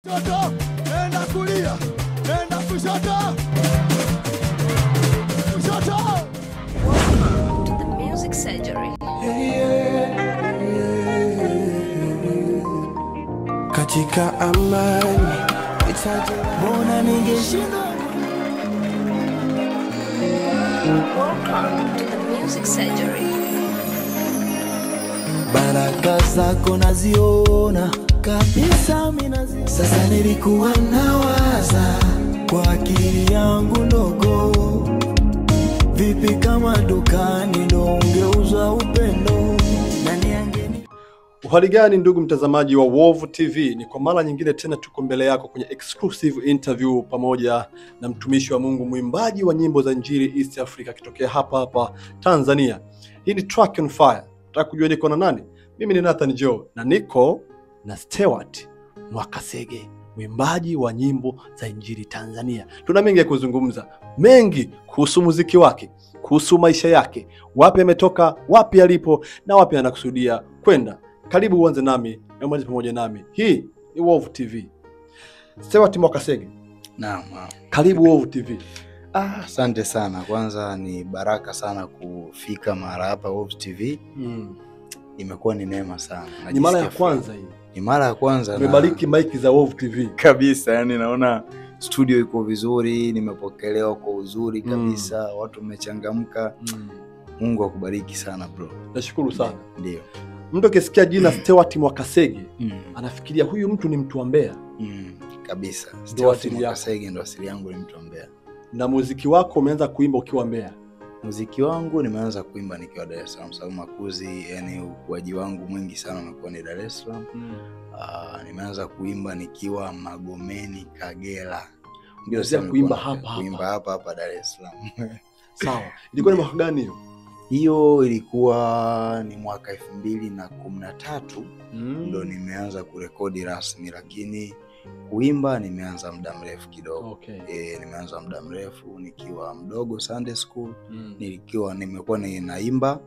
Kushoto, nenda kulia, nenda kushoto. Kushoto. Welcome to the Music Surgery. Katika amani bona ningeshinda. Welcome to the Music Surgery. Baraka zako naziona kabisa minazi. Sasa nilikuwa nawaza kwa akili yangu ndogo, vipi kama dukani ndo ungeuza upendo na niangeni. Uhali gani ndugu mtazamaji wa Wovu TV, ni kwa mara nyingine tena tuko mbele yako kwenye exclusive interview pamoja na mtumishi wa Mungu, mwimbaji wa nyimbo za Injili East Africa kitokea hapa Tanzania. Hii ni Track on Fire. Nataka kujua niko na nani? Mimi ni Nathan Joe na niko na Stewart Mwakasege, mwimbaji wa nyimbo za Injili Tanzania. Tuna mengi ya kuzungumza, mengi kuhusu muziki wake, kuhusu maisha yake, wapi ametoka, wapi alipo na wapi anakusudia kwenda. Karibu uanze nami na mwanzo pamoja nami. Hii ni Wovu TV. Stewart Mwakasege. Naam. Karibu Wovu TV. Asante sana. Kwanza ni baraka sana kufika mahali hapa Wovu TV. Imekuwa ni neema sana. Ni mara ya kwanza hii. Ni mara ya kwanza. Umebariki mic za Wovu TV. Kabisa, yani naona studio iko vizuri, nimepokelewa kwa uzuri kabisa, watu wamechangamka. Mungu akubariki sana bro. Nashukuru sana. Ndio. Mtu akisikia jina Stewart Mwakasege anafikiria huyu mtu ni mtu wa Mbeya. Kabisa. Stewart Mwakasege ndo asili yangu, ni mtu wa Mbeya. Na muziki wako umeanza kuimba ukiwa Mbeya? Muziki wangu nimeanza kuimba nikiwa Dar es Salaam, sababu makuzi, yani ukuaji wangu mwingi sana umekuwa ni Dar es Salaam. Nimeanza kuimba nikiwa Magomeni, Kagera. Ndio sasa kuimba hapa Dar es Salaam. Sawa. Ilikuwa ni mwaka gani hiyo? Hiyo ilikuwa ni mwaka 2013 ndo nimeanza kurekodi rasmi, lakini kuimba nimeanza muda mrefu kidogo. Okay. Nimeanza muda mrefu nikiwa mdogo Sunday school. Nimekuwa naimba,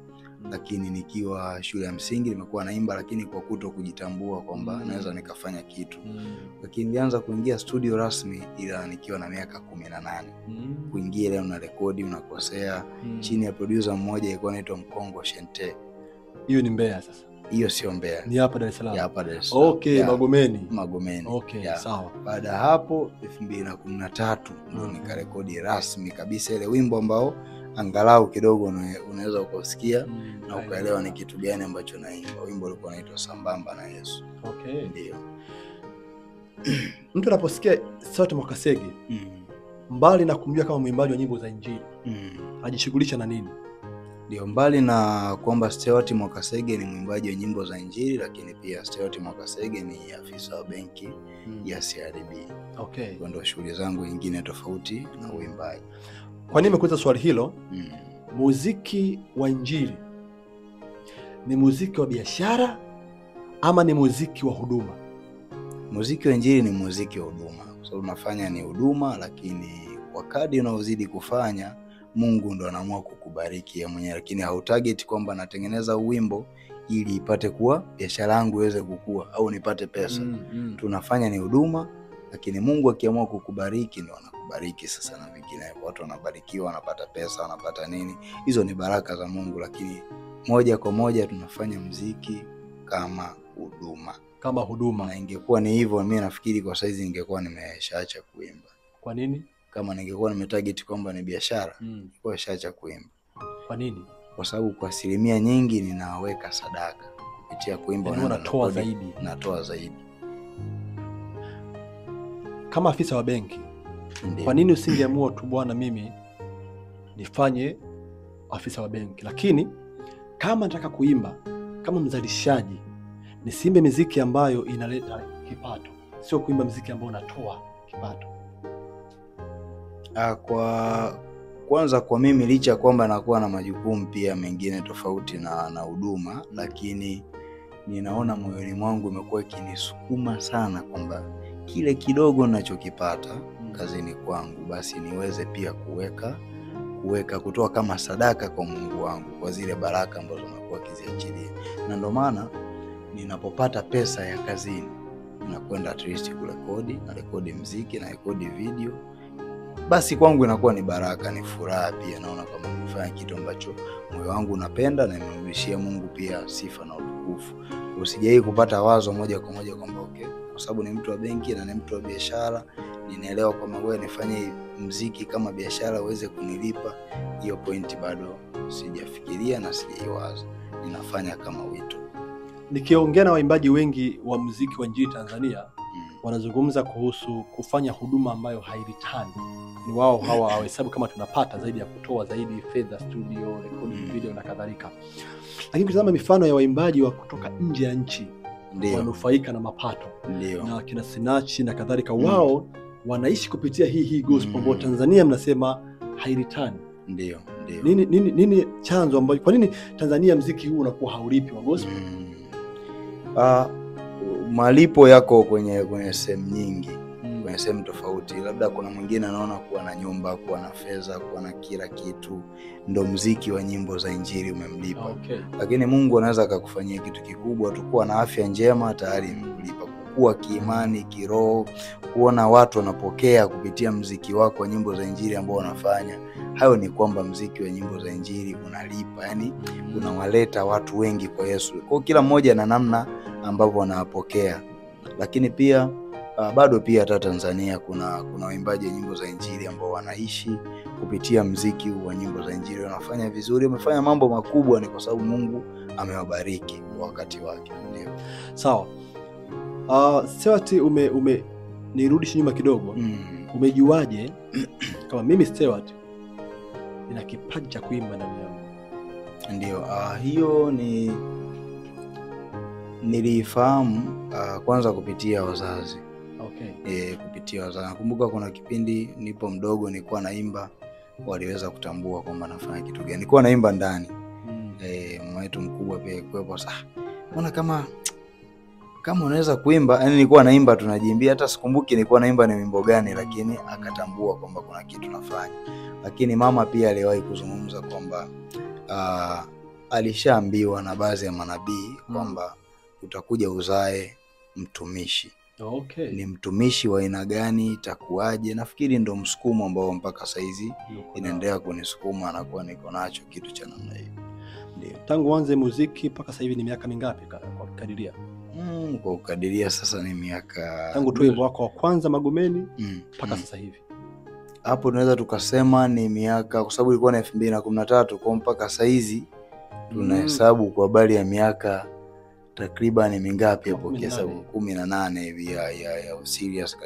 lakini nikiwa shule ya msingi nimekuwa naimba, lakini kwa kuto kujitambua kwamba naweza nikafanya kitu. Lakini nilianza kuingia studio rasmi ila nikiwa na miaka 18. Kuingia leo na rekodi unakosea chini ya producer mmoja alikuwa anaitwa Mkongo Shente. Hiyo ni Mbeya sasa? Hiyo sio Mbeya. Ni hapa Dar es Salaam. Hapa Dar es Salaam. Okay, yeah. Magomeni. Okay, yeah. Sawa. Baada hapo 2013 ndo nikarekodi rasmi kabisa ile wimbo ambao angalau kidogo unaweza ukasikia na ukaelewa ni kitu gani ambacho naimba. Wimbo ulikuwa unaitwa Sambamba na Yesu. Okay. Ndio. Mtu anaposikia Stewart Mwakasege, mbali na kumjua kama mwimbaji wa nyimbo za Injili, ajishughulisha na nini? Ndio, mbali na kwamba Stewart Mwakasege ni mwimbaji wa nyimbo za Injili, lakini pia Stewart Mwakasege ni afisa wa benki ya CRDB. Okay. Kwa ndo shughuli zangu nyingine tofauti na uimbaji. Kwa nini nimekuuliza swali hilo? Muziki wa Injili ni muziki wa biashara ama ni muziki wa huduma? Muziki wa Injili ni muziki wa huduma. Kwa sababu unafanya ni huduma, lakini kwa kadri unaozidi kufanya Mungu ndo anaamua kukubariki yeye mwenyewe, lakini hautarget kwamba natengeneza wimbo ili ipate kuwa biashara yangu iweze kukua au nipate pesa. Tunafanya ni huduma, lakini Mungu akiamua kukubariki ndo anakubariki sasa na vingine. Watu wanabarikiwa, wanapata pesa, wanapata nini. Hizo ni baraka za Mungu, lakini moja kwa moja tunafanya muziki kama huduma. Kama huduma. Na ingekuwa ni hivyo, mimi nafikiri kwa saizi ningekuwa nimeshaacha kuimba. Kwa nini? Kama ningekuwa nimetarget kwamba ni biashara, ningekuwa shaacha kuimba. Kwa nini? Kwa sababu kwa asilimia nyingi ninaweka sadaka kupitia kuimba, na natoa zaidi. Natoa zaidi. Kama afisa wa benki, kwa nini usingeamua tu bwana mimi nifanye afisa wa benki, lakini kama nataka kuimba kama mzalishaji nisimbe muziki ambayo inaleta kipato, sio kuimba muziki ambao unatoa kipato? Kwanza kwa mimi, licha kwamba nakuwa na majukumu pia mengine tofauti na huduma, lakini ninaona moyoni mwangu imekuwa ikinisukuma sana kwamba kile kidogo ninachokipata kazini kwangu basi niweze pia kuweka kutoa kama sadaka kwa Mungu wangu kwa zile baraka ambazo nakuwa kiziachilia. Na ndio maana ninapopata pesa ya kazini ninakwenda at least kurekodi, na rekodi muziki, na rekodi video. Basi kwangu inakuwa ni baraka, ni furaha pia, naona kama nimefanya kitu ambacho moyo wangu unapenda na nimemrudishia Mungu pia sifa na utukufu. Usijai kupata wazo moja kwa moja kwamba okay, kwa sababu ni mtu wa benki na ni mtu wa biashara, ninaelewa kwamba wewe nifanye muziki kama biashara uweze kunilipa. Hiyo point bado sijafikiria na sijaiwaza. Ninafanya kama wito. Nikiongea na waimbaji wengi wa muziki wa injili Tanzania, wanazungumza kuhusu kufanya huduma ambayo hairitani. Ni wao hawahesabu kama tunapata zaidi ya kutoa zaidi fedha studio, recording video na kadhalika. Lakini kutazama mifano ya waimbaji wa kutoka nje ya nchi, wanufaika na mapato. Na kina Sinachi na kadhalika, wao wanaishi kupitia hii gospel ambayo Tanzania mnasema hairitani. Ndio. Nini chanzo ambacho, kwa nini Tanzania muziki huu unakuwa haulipi wa gospel? Malipo yako kwenye sehemu nyingi, kwenye sehemu tofauti. Labda kuna mwingine anaona kuwa na nyumba, kuwa na fedha, kuwa na kila kitu ndo muziki wa nyimbo za injili umemlipa. Lakini Mungu anaweza akakufanyia kitu kikubwa tu, kuwa na afya njema tayari imekulipa. Kukua kiimani, kiroho, kuona watu wanapokea kupitia muziki wako wa nyimbo za injili ambao unafanya, hayo ni kwamba muziki wa nyimbo za injili unalipa. Yani unawaleta watu wengi kwa Yesu. Kwa kila mmoja na namna ambavyo wanapokea. Lakini pia bado pia hata Tanzania kuna waimbaji wa nyimbo za injili ambao wanaishi kupitia muziki wa nyimbo za injili, wanafanya vizuri, wamefanya mambo makubwa, ni kwa sababu Mungu amewabariki kwa wakati wake. Ndio. Sawa. Stewart, nirudishe nyuma kidogo. Umejuaje kama mimi Stewart nina kipaji cha kuimba ndani yangu? Ndio, hiyo nilifahamu kwanza kupitia wazazi. Kupitia wazazi. Nakumbuka kuna kipindi nipo mdogo nilikuwa naimba, waliweza kutambua kwamba nafanya kitu gani. Nilikuwa naimba ndani. Mama wetu mkubwa pia kuwepo, mbona kama unaweza kuimba. Yani nilikuwa naimba tunajiimbia, hata sikumbuki nilikuwa naimba ni wimbo gani, lakini akatambua kwamba kuna kitu nafanya. Lakini mama pia aliwahi kuzungumza kwamba alishaambiwa na baadhi ya manabii kwamba utakuja uzae mtumishi. Ni mtumishi wa aina gani, itakuaje? Nafikiri ndo msukumo ambao mpaka saizi inaendelea kunisukuma, anakuwa niko nacho kitu cha namna hiyo. Ndio. Tangu anze muziki mpaka sasa hivi ni miaka mingapi kwa kukadiria? Kwa kukadiria sasa ni miaka, tangu tu wimbo wako wa kwanza Magomeni mpaka sasa hivi. Hapo tunaweza tukasema ni miaka, kwa sababu ilikuwa na 2013 kwa mpaka saizi tunahesabu kwa habari ya miaka takriban mingapi hapo? Kihesabu 18 hivi ya serious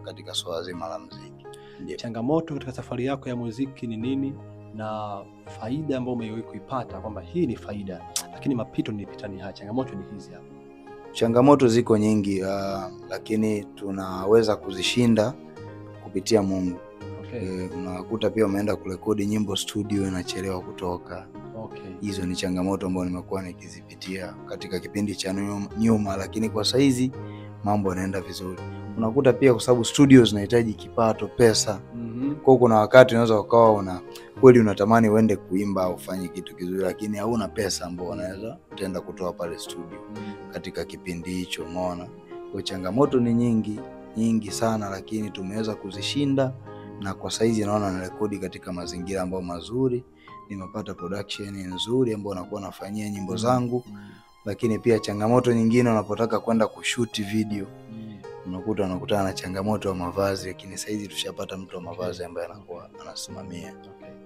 katika swala zima la muziki. Ndio. Changamoto katika safari yako ya muziki ni nini, na faida ambayo umewahi kuipata kwamba hii ni faida lakini mapito nilipitani haya, changamoto ni hizi hapa? Changamoto ziko nyingi, lakini tunaweza kuzishinda kupitia Mungu. Unakuta pia umeenda kurekodi nyimbo studio inachelewa kutoka. Hizo ni changamoto ambazo nimekuwa nikizipitia katika kipindi cha nyuma, lakini kwa saizi mambo yanaenda vizuri. Unakuta pia kwa sababu studios zinahitaji kipato, pesa. Kwa kuna wakati unaweza ukawa kweli unatamani uende kuimba au ufanye kitu kizuri, lakini hauna pesa ambayo unaweza utaenda kutoa pale studio katika kipindi hicho, umeona. Kwa changamoto ni nyingi sana, lakini tumeweza kuzishinda, na kwa saizi naona na rekodi katika mazingira ambayo mazuri, nimepata production nzuri ambayo nakuwa nafanyia nyimbo zangu. Lakini pia changamoto nyingine, unapotaka kwenda kushoot video unakutana na changamoto ya mavazi, lakini saizi tushapata mtu wa mavazi ambaye anakuwa anasimamia.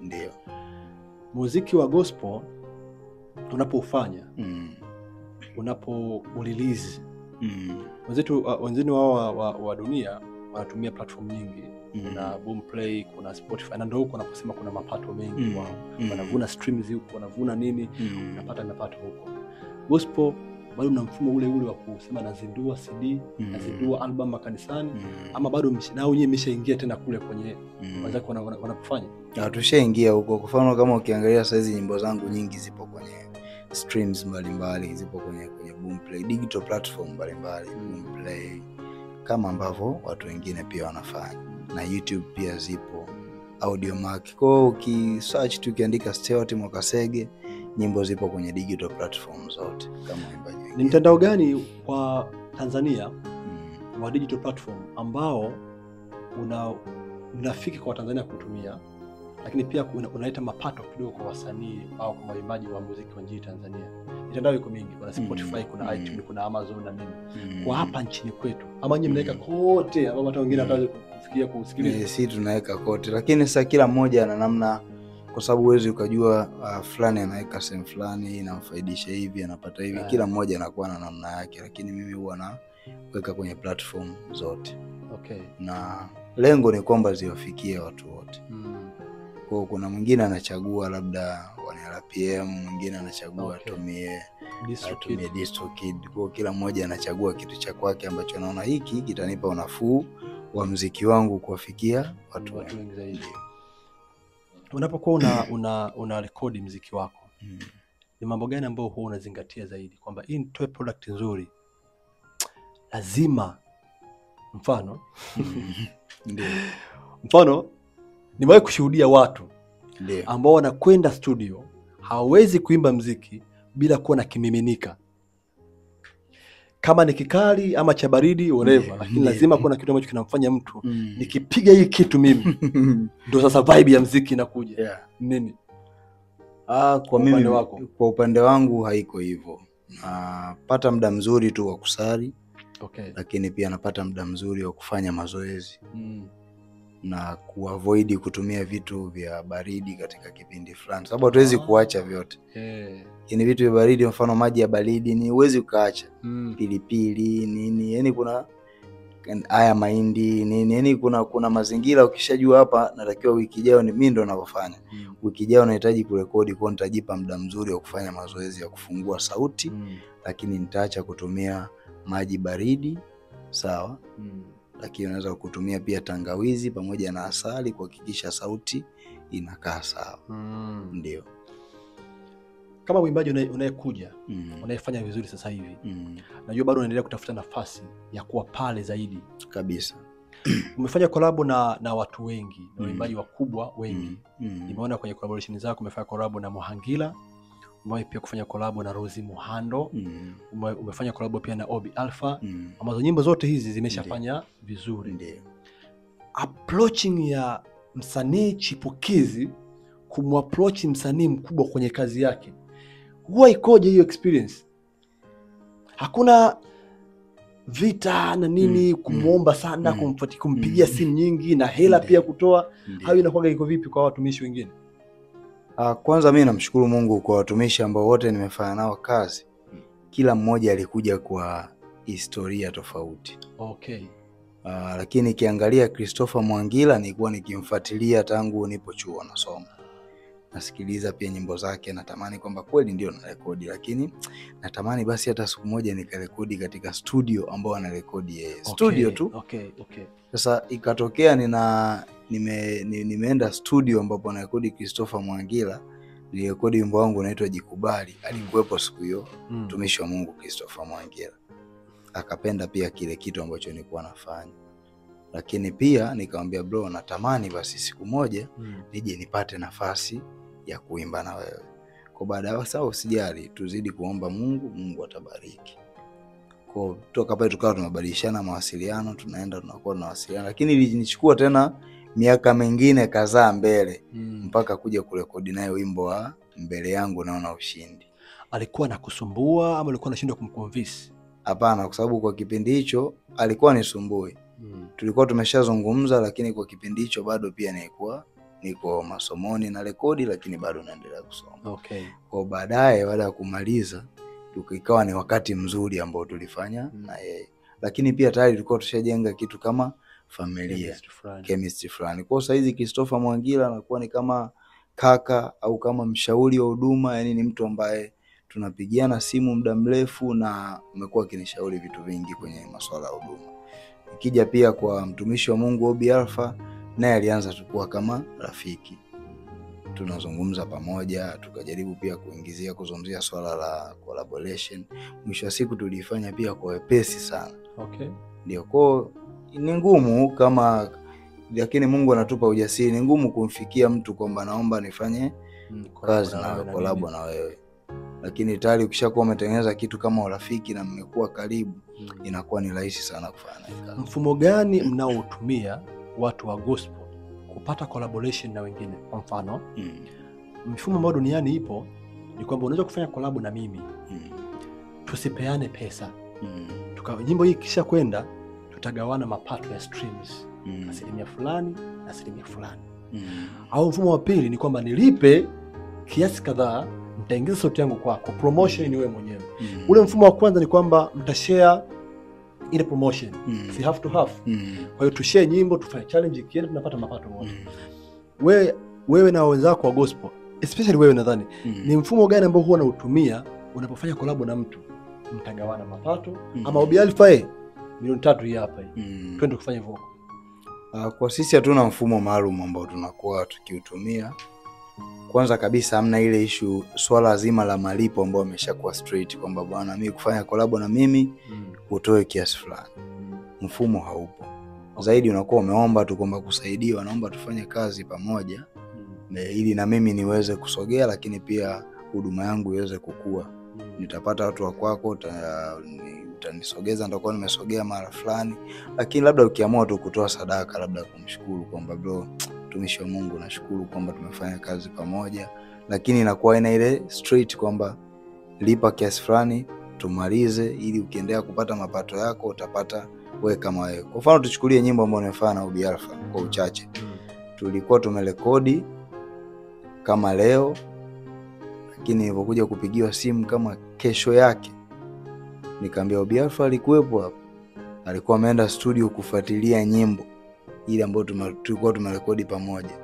Ndio. Muziki wa gospel unapofanya unapo-release wenzenu wa dunia wanatumia platform nyingi. Kuna Boomplay, kuna Spotify, na ndio huko wanaposema kuna mapato mengi wao. Wanavuna streams huko, wanavuna nini, unapata mapato huko. Gospel bado mna mfumo ule wa kusema nazindua CD, nazindua album makanisani, ama bado nao wenyewe mmeshaingia tena kule kwenye wazako wanapofanya? Tushaingia huko. Kwa mfano kama ukiangalia saizi nyimbo zangu nyingi zipo kwenye streams mbalimbali, zipo kwenye Boomplay, digital platform mbalimbali, Boomplay kama ambavyo watu wengine pia wanafanya, na YouTube pia zipo, Audiomack. Kwa ukisearch tu ukiandika Stewart Mwakasege, nyimbo zipo kwenye digital platform zote kama imbaji. Ni mtandao gani kwa Tanzania wa digital platform ambao unafika kwa Tanzania kutumia, lakini pia unaleta mapato kidogo kwa wasanii au kwa waimbaji wa muziki wa nchini Tanzania. Mitandao iko mingi, kuna Spotify, kuna iTunes, kuna Amazon na nini. Kwa hapa nchini kwetu, ama nyinyi mnaweka kote ambao hata wengine hata kufikia kusikiliza? Sisi tunaweka kote, lakini sasa kila mmoja ana namna, kwa sababu huwezi ukajua fulani anaweka sehemu fulani inamfaidisha hivi, anapata hivi. Kila mmoja anakuwa na namna yake, lakini mimi huwa naweka kwenye platform zote. Okay. Na lengo ni kwamba ziwafikie watu wote. Kwa kuna mwingine anachagua labda wana RPM, mwingine anachagua tumie DistroKid. Kwa kila mmoja anachagua kitu cha kwake ambacho anaona hiki kitanipa unafuu wa muziki wangu kuwafikia watu wengi zaidi. Unapokuwa una rekodi muziki wako, ni mambo gani ambayo huwa unazingatia zaidi kwamba hii nitoe product nzuri? Lazima mfano ndio mfano nimewahi kushuhudia watu ambao wanakwenda studio, hawezi kuimba muziki bila kuwa na kimiminika, kama ni kikali ama cha baridi whatever, lakini lazima kuwa na kitu ambacho kinamfanya mtu nikipiga hii kitu mimi ndio sasa vibe ya muziki inakuja. Nini? Kwa mimi wako? Kwa upande wangu haiko hivyo. Napata muda mzuri tu wa kusali. Okay. Lakini pia napata muda mzuri wa kufanya mazoezi. Na kuavoid kutumia vitu vya baridi katika kipindi fulani, sababu hatuwezi kuacha vyote. Yaani vitu vya baridi, mfano maji ya baridi ni uwezi ukaacha. Pilipili nini, yani kuna haya mahindi nini, yani kuna mazingira ukishajua hapa natakiwa wiki ijayo ni mimi ndo ninafanya. Wiki ijayo nahitaji kurekodi, kwa nitajipa muda mzuri wa kufanya mazoezi ya kufungua sauti. Lakini nitaacha kutumia maji baridi, sawa? Lakini unaweza kutumia pia tangawizi pamoja na asali kuhakikisha sauti inakaa sawa. Ndio. Kama mwimbaji unayekuja, unayefanya vizuri sasa hivi, najua bado unaendelea kutafuta nafasi ya kuwa pale zaidi kabisa. Umefanya collab na watu wengi, na waimbaji wakubwa wengi. Nimeona kwenye collaboration zako umefanya collab na Muhangila, umewahi pia kufanya collab na Rozi Muhando, umefanya collab pia na Obi Alpha, ambazo nyimbo zote hizi zimeshafanya vizuri. Ndio. Approaching ya msanii chipukizi kumapproach msanii mkubwa kwenye kazi yake, huwa ikoje hiyo experience? Hakuna vita na nini, kumuomba sana, kumpigia simu nyingi na hela pia kutoa? Hayo inakuwa iko vipi kwa watumishi wengine? Kwanza mimi namshukuru Mungu kwa watumishi ambao wote nimefanya nao kazi. Kila mmoja alikuja kwa historia tofauti. Okay. Lakini kiangalia Christopher Mwangila nilikuwa nikimfuatilia tangu nipo chuo nasoma. Nasikiliza pia nyimbo zake, natamani kwamba kweli ndio na rekodi, lakini natamani basi hata siku moja nikarekodi katika studio ambao anarekodi yeye. Studio tu. Okay. Sasa ikatokea nimeenda studio ambapo anarekodi Christopher Mwangila, nilirekodi wimbo wangu unaitwa Jikubali. Alikuwepo siku hiyo mtumishi wa Mungu Christopher Mwangila. Akapenda pia kile kitu ambacho nilikuwa nafanya. Lakini pia nikamwambia bro, natamani basi siku moja nije nipate nafasi ya kuimba na wewe. Kwa baada ya sawa, usijali, tuzidi kuomba Mungu atabariki. Kwa toka pale tukawa tunabadilishana mawasiliano, tunaenda tunakuwa tunawasiliana, lakini ilinichukua tena miaka mingine kadhaa mbele mpaka kuja kurekodi naye wimbo wa Mbele Yangu Naona Ushindi. Alikuwa anakusumbua ama alikuwa anashindwa kumconvince? Hapana, kwa sababu kwa kipindi hicho alikuwa nisumbui. Tulikuwa tumeshazungumza, lakini kwa kipindi hicho bado pia niko masomoni na rekodi, lakini bado naendelea kusoma. Okay. Kwa baadaye baada ya kumaliza ikawa ni wakati mzuri ambao tulifanya na yeye. Lakini pia tayari tulikuwa tushajenga kitu kama familia, chemistry fulani. Kwa sasa hizi Christopher Mwangila anakuwa ni kama kaka au kama mshauri wa huduma, yani ni mtu ambaye tunapigiana simu muda mrefu na amekuwa akinishauri vitu vingi kwenye masuala ya huduma. Ikija pia kwa mtumishi wa Mungu Obi Alpha, naye alianza tukua kama rafiki. Tunazungumza pamoja, tukajaribu pia kuzungumzia swala la collaboration. Mwisho wa siku tulifanya pia kwa wepesi sana. Okay. Ndio, kwa ni ngumu kama, lakini Mungu anatupa ujasiri. Ni ngumu kumfikia mtu kwamba naomba nifanye kazi na collab na wewe. lakini tayari ukishakuwa umetengeneza kitu kama urafiki na mmekuwa karibu, inakuwa ni rahisi sana kufanya kazi. Mfumo gani mnaotumia watu wa gospel kupata collaboration na wengine? Kwa mfano, mfumo ambao duniani ipo ni kwamba unaweza kufanya collab na mimi, tusipeane pesa, nyimbo hii kisha kwenda tutagawana mapato ya streams, asilimia fulani na asilimia fulani. Au mfumo wa pili ni kwamba nilipe kiasi kadhaa, nitaingiza sauti yangu kwako, promotion ni wewe mwenyewe. Ule mfumo wa kwanza ni kwamba mtashare ile promotion, si half to half. Kwa hiyo tushare nyimbo, tufanye challenge, kienda tunapata mapato wote. Wewe na wenzako wa gospel, especially wewe, nadhani ni mfumo gani ambao huwa unautumia unapofanya collab na mtu? Mtagawana mapato ama Obi Alpha milioni 3 hii hapa twende kufanya hivyo? Kwa sisi hatuna mfumo maalum ambao tunakuwa tukiutumia. Kwanza kabisa hamna ile issue swala zima la malipo ambao ameshakuwa straight kwamba bwana mimi kufanya collab na mimi utoe kiasi fulani. Mfumo haupo. Zaidi unakuwa umeomba tu kwamba kusaidiwa, naomba tufanye kazi pamoja ili na mimi niweze kusogea, lakini pia huduma yangu iweze kukua. Nitapata watu wa kwako, utanisogeza, nitakuwa nimesogea mara fulani. Lakini labda ukiamua tu kutoa sadaka, labda kumshukuru kwamba bro, mtumishi wa Mungu nashukuru kwamba tumefanya kazi pamoja, lakini inakuwa ina ile straight kwamba lipa kiasi fulani tumalize, ili ukiendelea kupata mapato yako utapata wewe kama wewe. Kwa mfano tuchukulie nyimbo ambayo nimefanya na Obi Alpha kwa uchache. Tulikuwa tumerekodi kama leo, lakini nilipokuja kupigiwa simu kama kesho yake, nikamwambia Obi Alpha alikuwepo hapo, alikuwa ameenda studio kufuatilia nyimbo ile ambayo tulikuwa tumerekodi pamoja.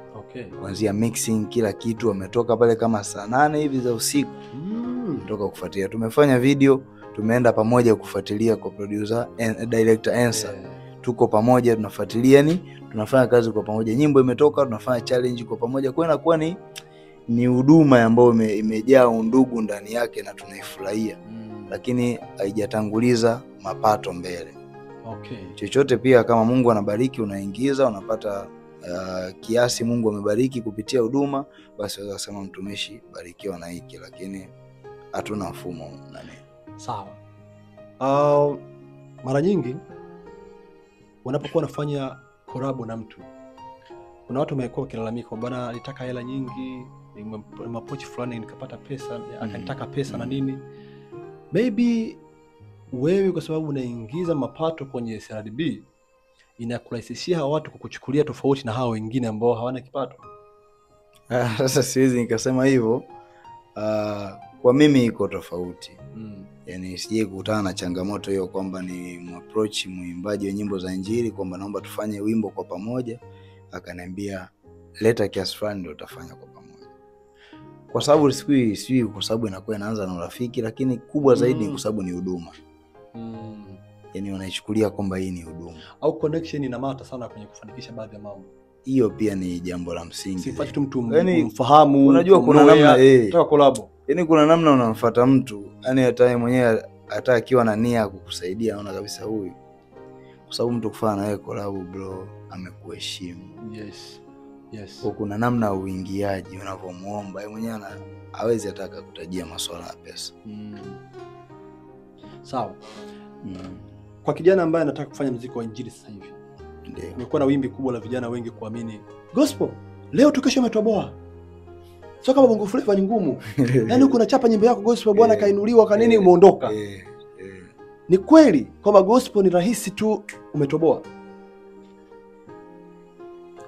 Kuanzia mixing kila kitu, ametoka pale kama saa 8 hivi za usiku. Kutoka kufuatilia, tumefanya video, tumeenda pamoja kufuatilia kwa producer director Answer. Tuko pamoja tunafuatilia, tunafanya kazi kwa pamoja. Nyimbo imetoka, tunafanya challenge kwa pamoja. Kwa inakuwa ni huduma ambayo imejaa undugu ndani yake na tunaifurahia. Lakini haijatanguliza mapato mbele. Chochote pia kama Mungu anabariki unaingiza, unapata kiasi Mungu amebariki kupitia huduma, basi waweza kusema mtumishi barikiwa na hiki, lakini hatuna mfumo nani. Sawa. Mara nyingi unapokuwa unafanya collab na mtu, kuna watu wamekuwa kilalamika bwana nitaka hela nyingi, nimeapproach fulani nikapata pesa, akanitaka pesa na nini. Maybe wewe kwa sababu unaingiza mapato kwenye CRDB inakurahisishia watu kukuchukulia tofauti na hao wengine ambao hawana kipato. Sasa siwezi nikasema hivyo. Kwa mimi iko tofauti. Yaani sije kukutana na changamoto hiyo kwamba ni approach muimbaji wa nyimbo za injili kwamba naomba tufanye wimbo kwa pamoja, akaniambia leta kiasi fulani ndio utafanya kwa pamoja. Kwa sababu sijui kwa sababu inakuwa inaanza na urafiki, lakini kubwa zaidi kwa sababu ni huduma. Yaani wanaichukulia kwamba hii ni huduma. Au connection ina maana sana kwenye kufanikisha baadhi ya mambo. Hiyo pia ni jambo la msingi. Sifati tu mtu mfahamu. Unajua kuna namna nataka collab. Yaani kuna namna unamfuata mtu, yani hata yeye mwenyewe hata akiwa na nia kukusaidia anaona kabisa huyu. Kwa sababu mtu kufanya na wewe collab bro amekuheshimu. Yes. Kwa kuna namna uingiaji unavomuomba yeye mwenyewe hawezi ataka kutajia masuala ya pesa. Sawa. Kwa kijana ambaye anataka kufanya muziki wa injili sasa hivi, ndio kumekuwa na wimbi kubwa la vijana wengi kuamini gospel leo tukesho umetoboa, sio kama bongo flava ni ngumu. Yaani kuna chapa nyimbo yako gospel bwana kainuliwa kanini umeondoka. Ni kweli kwamba gospel ni rahisi tu umetoboa?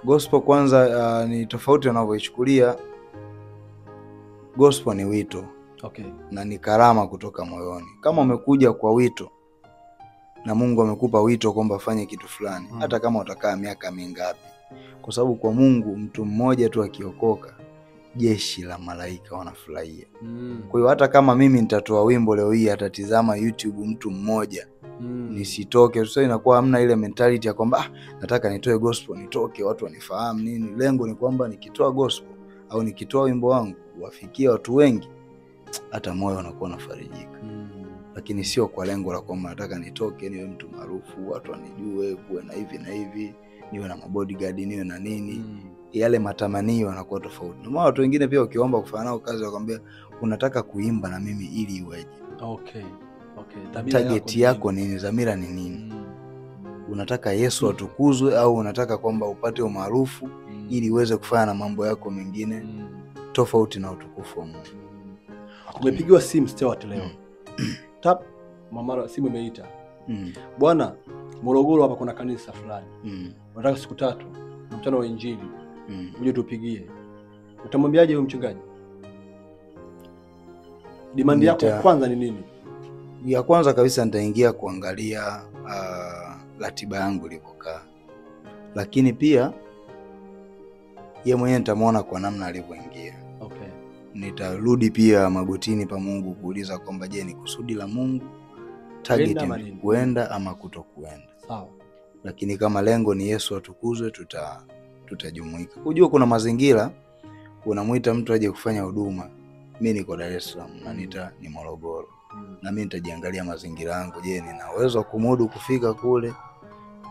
Gospel kwanza ni tofauti unavyoichukulia. Gospel ni wito. Na ni karama kutoka moyoni. Kama umekuja kwa wito na Mungu amekupa wito kwamba fanye kitu fulani, hata kama utakaa miaka mingapi, kwa sababu kwa Mungu mtu mmoja tu akiokoka jeshi la malaika wanafurahia. Kwa hiyo hata kama mimi nitatoa wimbo leo hii atatizama YouTube mtu mmoja, nisitoke. Sasa inakuwa hamna ile mentality ya kwamba nataka nitoe gospel nitoke watu wanifahamu nini. Lengo ni kwamba nikitoa gospel au nikitoa wimbo wangu wafikie watu wengi, hata moyo unakuwa unafarijika. Lakini sio kwa lengo la kwamba nataka nitoke niwe mtu maarufu, watu wanijue, kuwe na hivi na hivi, niwe na mabodyguard, niwe na nini. yale matamanio yanakuwa tofauti. Na watu wengine pia ukiomba kufanya nao kazi wakwambia unataka kuimba na mimi ili iweje? Okay. Target yako nini? Dhamira ni nini? Unataka Yesu atukuzwe au unataka kwamba upate umaarufu ili uweze kufanya na mambo yako mengine tofauti na utukufu wa Mungu? Umepigiwa simu Stewart leo. Tap, mama simu imeita. Bwana, Morogoro hapa kuna kanisa fulani. Unataka siku 3 mkutano wa injili. Uje tupigie. Utamwambiaje huyo mchungaji? Demand yako kwanza ni nini? Ya kwanza kabisa nitaingia kuangalia ratiba yangu ilivyokaa. Lakini pia yeye mwenyewe nitamuona kwa namna alivyoingia. Okay. Nitarudi pia magotini pa Mungu kuuliza kwamba je, ni kusudi la Mungu target ni kuenda ama kutokuenda. Sawa. Lakini kama lengo ni Yesu atukuzwe, tutajumuika. Unajua kuna mazingira unamuita mtu aje kufanya huduma. Mimi niko Dar es Salaam na ni Morogoro. Na mimi nitajiangalia mazingira yangu, je, nina uwezo kumudu kufika kule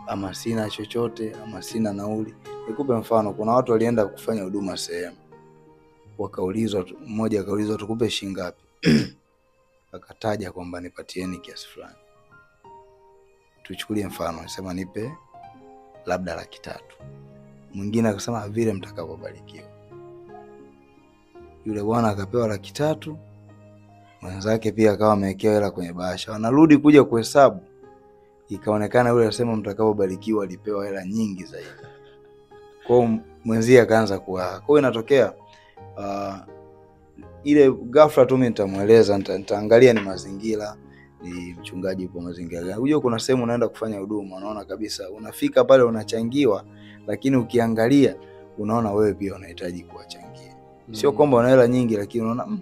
ama sina chochote ama sina nauli. Nikupe mfano, kuna watu walienda kufanya huduma sehemu. Wakaulizwa, mmoja akaulizwa tukupe shilingi ngapi? Akataja kwamba nipatieni kiasi fulani. Tuchukulie mfano, anasema nipe labda 300,000. Mwingine akasema vile mtakapobarikiwa. Yule bwana akapewa 300,000. Mwenzake pia akawa amewekewa hela kwenye bahasha. Wanarudi kuja kuhesabu, ikaonekana yule anasema mtakapobarikiwa alipewa hela nyingi zaidi. Kwa mwenzie akaanza kuwa. Kwa hiyo inatokea ile ghafla tu mimi nitamueleza, nitaangalia ni mazingira, ni mchungaji yupo mazingira gani. Unajua kuna sehemu unaenda kufanya huduma, unaona kabisa unafika pale unachangiwa, lakini ukiangalia unaona wewe pia unahitaji kuwachangia. Sio kwamba una hela nyingi, lakini unaona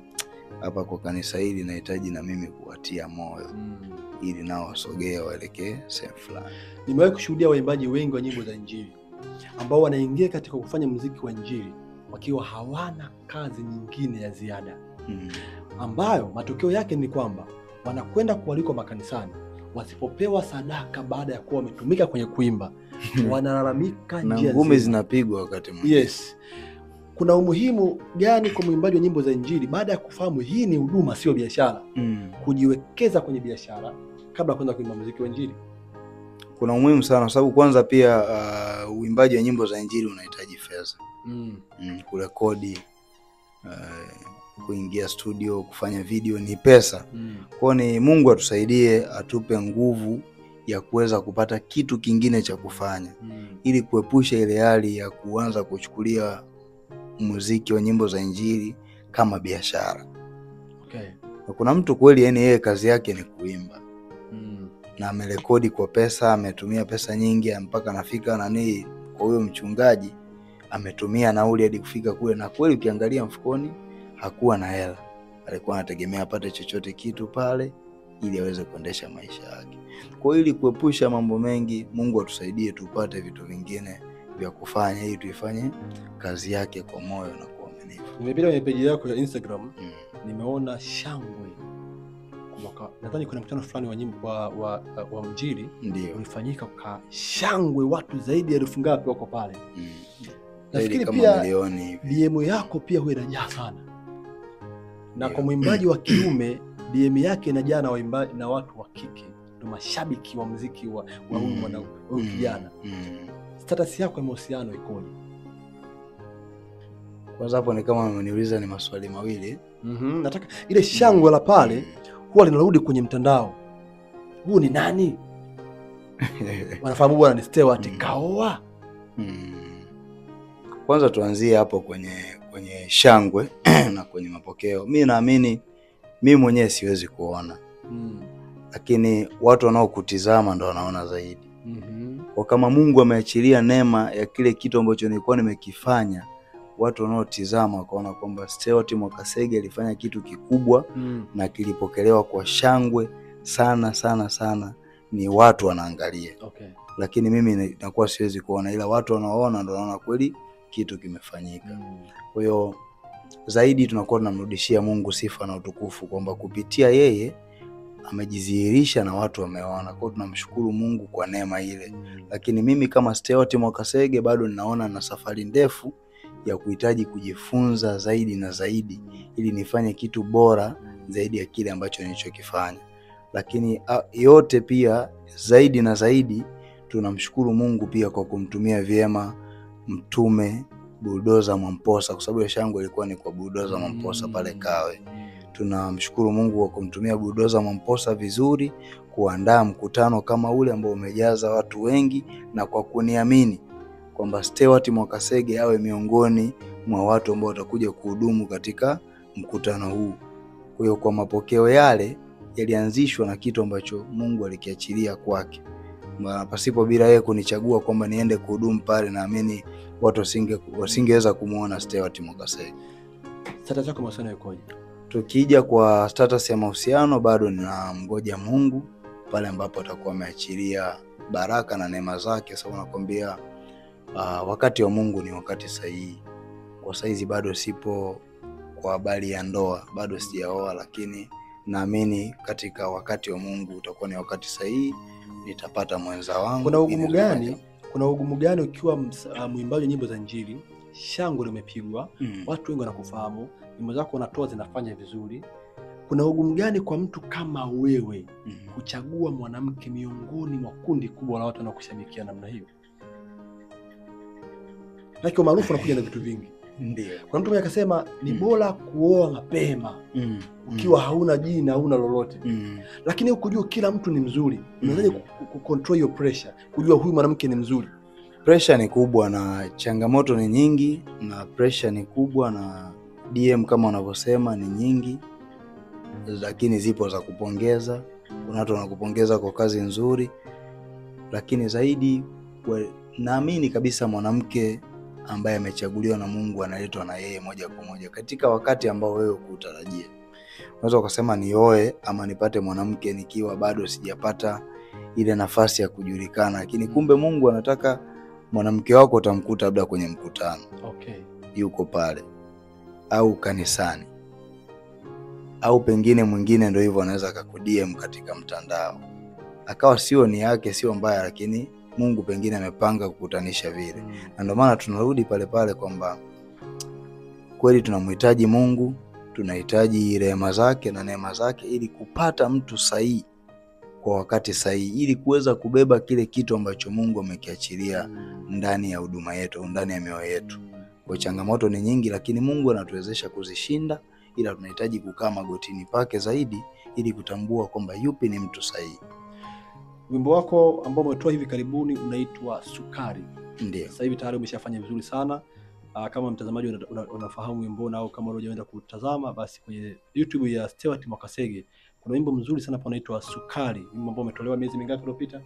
hapa kwa kanisa hili nahitaji na mimi kuwatia moyo ili nao wasogee waelekee sehemu fulani. Nimewahi kushuhudia waimbaji wengi wa nyimbo za injili ambao wanaingia katika kufanya muziki wa injili wakiwa hawana kazi nyingine ya ziada. Ambayo matokeo yake ni kwamba wanakwenda kualikwa makanisani, wasipopewa sadaka baada ya kuwa wametumika kwenye kuimba, wanalalamika njia ngumi zinapigwa wakati mwingine. Yes. Kuna umuhimu gani kwa mwimbaji wa nyimbo za injili baada ya kufahamu hii ni huduma sio biashara, kujiwekeza kwenye biashara kabla ya kuanza kuimba muziki wa injili? Kuna umuhimu sana kwa sababu kwanza pia uimbaji wa nyimbo za injili unahitaji fedha. Kurekodi, kuingia studio, kufanya video ni pesa. Kwa ni Mungu atusaidie, atupe nguvu ya kuweza kupata kitu kingine cha kufanya ili kuepusha ile hali ya kuanza kuchukulia muziki wa nyimbo za injili kama biashara. Okay. Kuna mtu kweli yani yeye kazi yake ni kuimba. Na amerekodi kwa pesa, ametumia pesa nyingi mpaka nafika nani kwa huyo mchungaji ametumia nauli hadi kufika kule, na kweli ukiangalia mfukoni hakuwa na hela. Alikuwa anategemea apate chochote kitu pale ili aweze kuendesha maisha yake. Kwa ili kuepusha mambo mengi, Mungu atusaidie tupate vitu vingine vya kufanya ili tuifanye kazi yake kwa moyo na kwa uaminifu. Nimepita kwenye page yako ya Instagram, nimeona shangwe. Nadhani kuna mkutano fulani wa nyimbo wa injili ulifanyika kwa shangwe, watu zaidi ya 1000 ngapi wako pale. Nafikiri pia DM yako pia huwa inajaa sana. Na kwa mwimbaji wa kiume DM yake inajaa na waimbaji na watu wa kike, ndio mashabiki wa muziki wa huyu mwanaume, huyu kijana. Status yako ya mahusiano ikoje? Kwanza hapo ni kama umeniuliza ni maswali mawili. Nataka ile shangwe la pale huwa linarudi kwenye mtandao. Huu ni nani? Wanafahamu bwana ni Stewart kaoa. Kwanza tuanzie hapo kwenye shangwe na kwenye mapokeo. Mimi naamini mimi mwenyewe siwezi kuona. Lakini watu wanaokutizama ndio wanaona zaidi. Kwa kama Mungu ameachilia neema ya kile kitu ambacho nilikuwa nimekifanya, watu wanaotizama wakaona kwamba Stewart Mwakasege alifanya kitu kikubwa na kilipokelewa kwa shangwe sana sana sana, ni watu wanaangalia. Okay. Lakini mimi nakuwa siwezi kuona, ila watu wanaoona ndio wanaona kweli kitu kimefanyika. Kwa hiyo zaidi tunakuwa tunamrudishia Mungu sifa na utukufu kwamba kupitia yeye amejidhihirisha na watu wameona. Kwa hiyo tunamshukuru Mungu kwa neema ile. Lakini mimi kama Stewart Mwakasege bado ninaona na safari ndefu ya kuhitaji kujifunza zaidi na zaidi ili nifanye kitu bora zaidi ya kile ambacho nilichokifanya. Lakini yote pia zaidi na zaidi tunamshukuru Mungu pia kwa kumtumia vyema mtume Bulldozer Mwamposa, kwa sababu yangu ilikuwa ni kwa Bulldozer Mwamposa pale Kawe. Tunamshukuru Mungu kwa kumtumia Bulldozer Mwamposa vizuri kuandaa mkutano kama ule ambao umejaza watu wengi, na kwa kuniamini kwamba Stewart Mwakasege awe miongoni mwa watu ambao watakuja kuhudumu katika mkutano huu. Kwa hiyo kwa mapokeo yale yalianzishwa na kitu ambacho Mungu alikiachilia kwake. Pasipo bila yeye kunichagua kwamba niende kuhudumu pale, naamini watu wasingeweza kumuona Stewart Mwakasege. Status yako mahusiano ikoje? Tukija kwa status ya mahusiano, bado ninamngoja Mungu pale ambapo atakuwa ameachilia baraka na neema zake. Sababu nakwambia wakati wa Mungu ni wakati sahihi. Kwa saizi bado sipo kwa habari ya ndoa, bado sijaoa, lakini naamini katika wakati wa Mungu utakuwa ni wakati sahihi, nitapata mwenza wangu. Kuna ugumu gani ukiwa mwimbaji wa nyimbo za Injili, shangwe limepigwa, watu wengi wanakufahamu, nyimbo zako unatoa zinafanya vizuri? Kuna ugumu gani kwa mtu kama wewe kuchagua mwanamke miongoni mwa kundi kubwa la watu wanaokushabikia namna hiyo? Lakini maarufu unakuja na vitu vingi. Ndio. Kuna mtu mmoja akasema ni bora kuoa mapema ukiwa hauna jina, hauna lolote. Lakini ukujua kila mtu ni mzuri. Unawezaje kucontrol your pressure, kujua huyu mwanamke ni mzuri? Pressure ni kubwa na changamoto ni nyingi, na pressure ni kubwa na DM kama wanavyosema ni nyingi, lakini zipo za kupongeza. Kuna watu wanakupongeza kwa kazi nzuri, lakini zaidi naamini kabisa mwanamke ambaye amechaguliwa na Mungu analetwa na yeye moja kwa moja katika wakati ambao wewe hukutarajia. Unaweza ukasema nioe ama nipate mwanamke nikiwa bado sijapata ile nafasi ya kujulikana, lakini kumbe Mungu anataka mwanamke wako utamkuta labda kwenye mkutano. Okay. Yuko pale au kanisani, au pengine mwingine ndio hivyo anaweza akakudm katika mtandao, akawa sio ni yake, sio mbaya, lakini Mungu pengine amepanga kukutanisha vile. Na ndio maana tunarudi pale pale kwamba kweli tunamhitaji Mungu, tunahitaji rehema zake na neema zake ili kupata mtu sahihi kwa wakati sahihi, ili kuweza kubeba kile kitu ambacho Mungu amekiachilia ndani ya huduma yetu, ndani ya mioyo yetu. Kwa changamoto ni nyingi, lakini Mungu anatuwezesha kuzishinda, ila tunahitaji kukaa magotini pake zaidi ili kutambua kwamba yupi ni mtu sahihi. Wimbo wako ambao umetoa hivi karibuni unaitwa Sukari. Ndio. Sasa hivi tayari umeshafanya vizuri sana. Kama mtazamaji unafahamu wimbo na au kama hujaenda kutazama, basi kwenye YouTube ya Stewart Mwakasege kuna wimbo mzuri sana hapo unaitwa Sukari. Wimbo ambao umetolewa miezi mingapi iliyopita?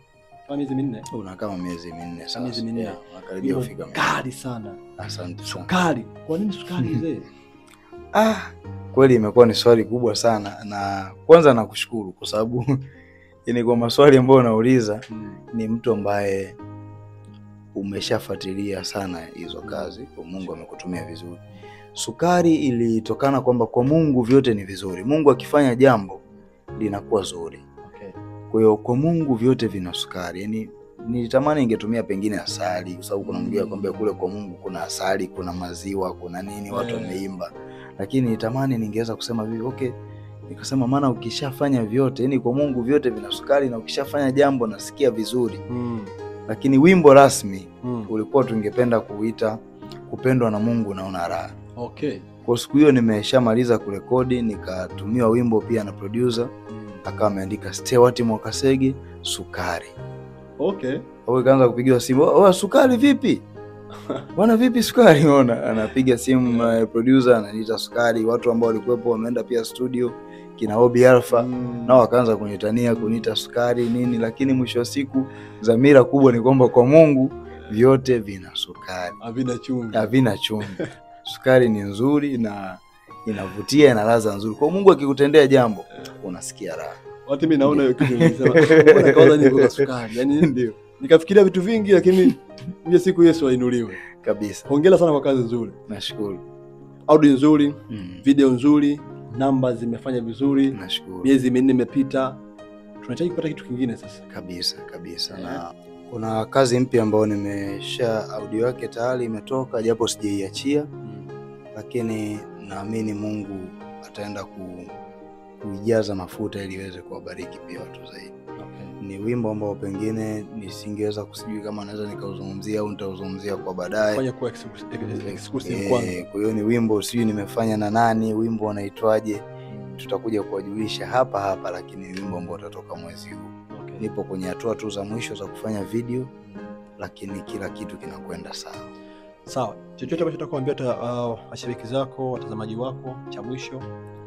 Kama miezi 4. Una kama miezi 4 sasa. Miezi 4. Nakaribia kufika. Kali sana. Asante sana. Sukari. Kwa nini sukari mzee? Kweli imekuwa ni swali kubwa sana, na kwanza nakushukuru kwa sababu yani kwa maswali ambayo unauliza ni mtu ambaye umeshafuatilia sana hizo kazi, kwa Mungu amekutumia vizuri. Sukari ilitokana kwamba kwa Mungu vyote ni vizuri. Mungu akifanya jambo linakuwa zuri. Okay. Kwa hiyo kwa Mungu vyote vina sukari. Yani nilitamani ningetumia pengine asali, kwa sababu kuna mwingine kwamba kule kwa Mungu kuna asali, kuna maziwa, kuna nini, watu wameimba. Lakini nilitamani ningeweza kusema hivi, okay, nikasema maana ukishafanya vyote, yani kwa Mungu vyote vina sukari, na ukishafanya jambo nasikia vizuri. Lakini wimbo rasmi ulikuwa tungependa kuita Kupendwa na Mungu naona raha. Okay. Kwa siku hiyo nimeshamaliza kurekodi, nikatumiwa wimbo pia na producer, akawa ameandika Stewart Mwakasege Sukari. Okay. Au kaanza kupigiwa simu, "Oh, Sukari vipi? Bwana vipi Sukari?" Unaona, anapiga simu producer ananiita Sukari. Watu ambao walikuwepo wameenda pia studio kina Obi Alpha, nao wakaanza kunitania kuniita Sukari nini, lakini mwisho wa siku dhamira kubwa ni kwamba kwa Mungu vyote vina sukari. Havina chumvi. Sukari ni nzuri na inavutia, ina ladha nzuri. Kwa Mungu akikutendea jambo unasikia raha. Watu mimi naona hiyo kitu nilisema, mbona kaanza niko kwa sukari? Yaani ndio. Nikafikiria vitu vingi, lakini hiyo siku Yesu ainuliwe. Kabisa. Hongera sana kwa kazi nzuri. Nashukuru. Audio nzuri, video nzuri, namba zimefanya vizuri. Nashukuru. Miezi 4 imepita. Tunahitaji kupata kitu kingine sasa. Kabisa. Na Kuna kazi mpya ambayo nimesha audio yake tayari imetoka japo sijaiachia. Lakini naamini Mungu ataenda kuijaza mafuta ili iweze kuwabariki pia watu zaidi. Ni wimbo ambao pengine nisingeweza kusijui kama naweza nikauzungumzia au nitauzungumzia kwa baadaye. Fanya kwa exclusive kwanza. Kwa hiyo ni wimbo sijui nimefanya na nani, wimbo unaitwaje, tutakuja kuwajulisha hapa, lakini ni wimbo ambao utatoka mwezi huu. Nipo kwenye hatua tu za mwisho za kufanya video, lakini kila kitu kinakwenda sawa. Sawa. Chochote ambacho utakuambia mashabiki zako, watazamaji wako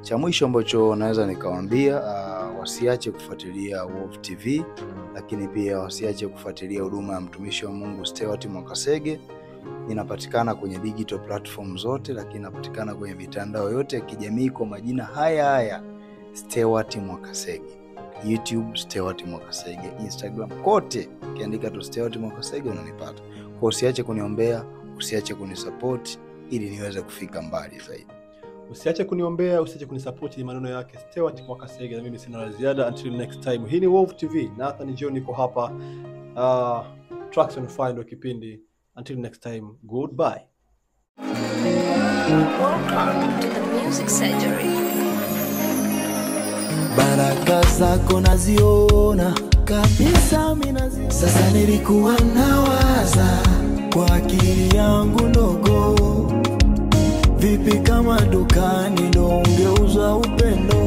cha mwisho ambacho naweza nikawaambia wasiache kufuatilia Wolf TV, lakini pia wasiache kufuatilia huduma ya mtumishi wa Mungu Stewart Mwakasege. Inapatikana kwenye digital platform zote, lakini inapatikana kwenye mitandao yote ya kijamii kwa majina haya Stewart Mwakasege. YouTube Stewart Mwakasege, Instagram kote ukiandika tu Stewart Mwakasege unanipata. Kwa usiache kuniombea, usiache kunisupport ili niweze kufika mbali zaidi. Usiache kuniombea, usiache kunisupport, ni maneno yake Stewart Mwakasege, na mimi sina la ziada. Until next time. Hii ni Wolf TV. Nathan John niko hapa. Tracks on Fire ndo kipindi. Until next time. Goodbye. Welcome to the Music Surgery. Baraka zako naziona kabisa mimi naziona. Sasa nilikuwa nawaza kwa akili yangu ndogo, vipi kama dukani ndo ungeuza upendo.